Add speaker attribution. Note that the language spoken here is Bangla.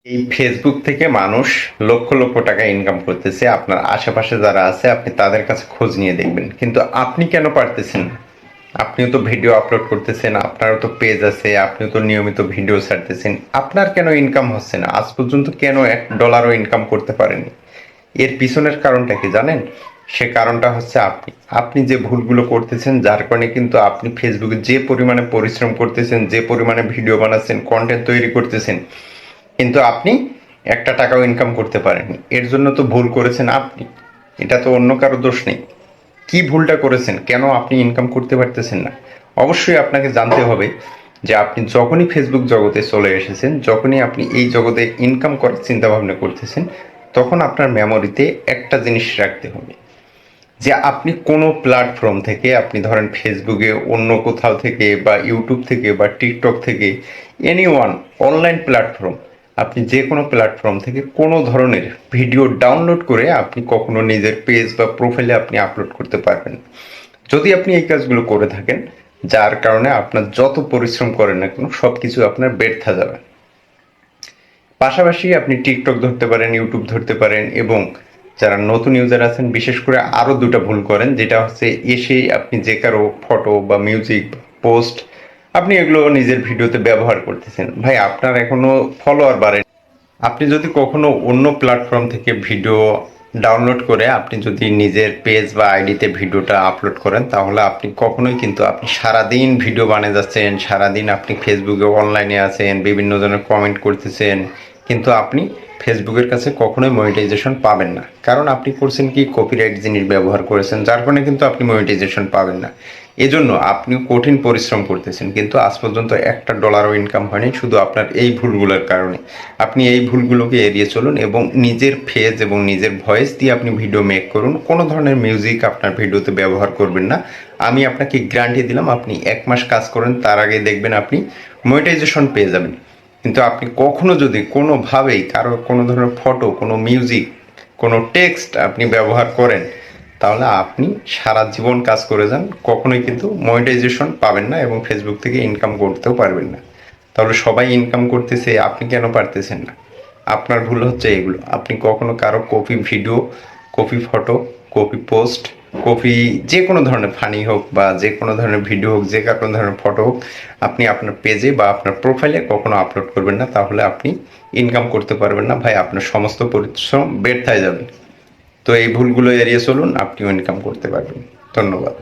Speaker 1: এই ফেসবুক থেকে মানুষ লক্ষ লক্ষ টাকা ইনকাম করতেছে। আপনার আশেপাশে যারা আছে আপনি তাদের কাছে খোঁজ নিয়ে দেখবেন, কিন্তু আপনি কেন পারতেছেন না? আপনিও তো ভিডিও আপলোড করতেছেন, আপনারও তো পেজ আছে, আপনিও তো নিয়মিত ভিডিও ছাড়তেছেন, আপনার কেন ইনকাম হচ্ছে না? আজ পর্যন্ত কেন $1 ইনকাম করতে পারেননি? এর পিছনের কারণটা কি জানেন? সে কারণটা হচ্ছে আপনি আপনি যে ভুলগুলো করতেছেন, যার কারণে কিন্তু আপনি ফেসবুকে যে পরিমাণে পরিশ্রম করতেছেন, যে পরিমাণে ভিডিও বানাচ্ছেন, কন্টেন্ট তৈরি করতেছেন, কিন্তু আপনি একটা টাকাও ইনকাম করতে পারেননি। এর জন্য তো ভুল করেছেন আপনি, এটা তো অন্য কারো দোষ নেই। কি ভুলটা করেছেন, কেন আপনি ইনকাম করতে পারতেছেন না? অবশ্যই আপনাকে জানতে হবে যে আপনি যখনই ফেসবুক জগতে চলে এসেছেন, যখনই আপনি এই জগতে ইনকাম করার চিন্তা ভাবনা করতেছেন, তখন আপনার মেমোরিতে একটা জিনিস রাখতে হবে যে আপনি কোনো প্ল্যাটফর্ম থেকে, আপনি ধরেন ফেসবুকে, অন্য কোথাও থেকে, বা ইউটিউব থেকে, বা টিকটক থেকে, এনি ওয়ান অনলাইন প্ল্যাটফর্ম, আপনি যে কোনো প্ল্যাটফর্ম থেকে কোনো ধরনের ভিডিও ডাউনলোড করে আপনি কখনো নিজের পেজ বা প্রোফাইলে আপনি আপলোড করতে পারবেন না। যদি আপনি এই কাজগুলো করে থাকেন, যার কারণে আপনার যত পরিশ্রম করেন না কেন সব কিছু আপনার ব্যর্থ যাবে। পাশাপাশি আপনি টিকটক ধরতে পারেন, ইউটিউব ধরতে পারেন, এবং যারা নতুন ইউজার আছেন বিশেষ করে আরও দুটো ভুল করেন, যেটা হচ্ছে এসেই আপনি যে কারো ফটো বা মিউজিক পোস্ট আপনি এগুলো নিজের ভিডিওতে ব্যবহার করতেছেন। ভাই, আপনার এখনো ফলোয়ার বাড়েনি। আপনি যদি কখনো অন্য প্ল্যাটফর্ম থেকে ভিডিও ডাউনলোড করে আপনি যদি নিজের পেজ বা আইডিতে ভিডিওটা আপলোড করেন, তাহলে আপনি কখনোই, কিন্তু আপনি সারাদিন ভিডিও বানিয়ে যাচ্ছেন, সারাদিন আপনি ফেসবুকে অনলাইনে আছেন, বিভিন্ন জনের কমেন্ট করতেছেন, কিন্তু আপনি ফেসবুকের কাছে কখনোই মনিটাইজেশন পাবেন না। কারণ আপনি করছেন কি, কপিরাইট জিনিস ব্যবহার করেছেন, যার কারণে কিন্তু আপনি মনিটাইজেশন পাবেন না। এজন্য আপনি কঠিন পরিশ্রম করতেছেন, কিন্তু আজ পর্যন্ত $1 ইনকাম হয়নি, শুধু আপনার এই ভুলগুলোর কারণে। আপনি এই ভুলগুলোকে এড়িয়ে চলুন এবং নিজের ফেজ এবং নিজের ভয়েস দিয়ে আপনি ভিডিও মেক করুন। কোনো ধরনের মিউজিক আপনার ভিডিওতে ব্যবহার করবেন না। আমি আপনাকে গ্যারান্টি দিলাম, আপনি 1 মাস কাজ করেন, তার আগে দেখবেন আপনি মনিটাইজেশন পেয়ে যাবেন। কিন্তু আপনি কখনো যদি কোনোভাবেই কারো কোনো ধরনের ফটো, কোনো মিউজিক, কোনো টেক্সট আপনি ব্যবহার করেন, তাহলে আপনি সারা জীবন কাজ করে যান, কখনোই কিন্তু মনিটাইজেশন পাবেন না এবং ফেসবুক থেকে ইনকাম করতেও পারবেন না। তাহলে সবাই ইনকাম করতেছে, আপনি কেন পারতেছেন না? আপনার ভুল হচ্ছে এগুলো। আপনি কখনো কারো copy video, copy photo, copy post, copy যে কোনো ধরনের ফানি হোক বা যে কোনো ধরনের ভিডিও হোক, যে কোনো ধরনের ফটো হোক, আপনি আপনার পেজে বা আপনার প্রোফাইলে কখনো আপলোড করবেন না। তাহলে আপনি ইনকাম করতে পারবেন না ভাই, আপনার সমস্ত পরিশ্রম ব্যর্থ হয়ে যাবে। তো এই ভুলগুলো এড়িয়ে চলুন, আপনিও ইনকাম করতে পারবেন। ধন্যবাদ।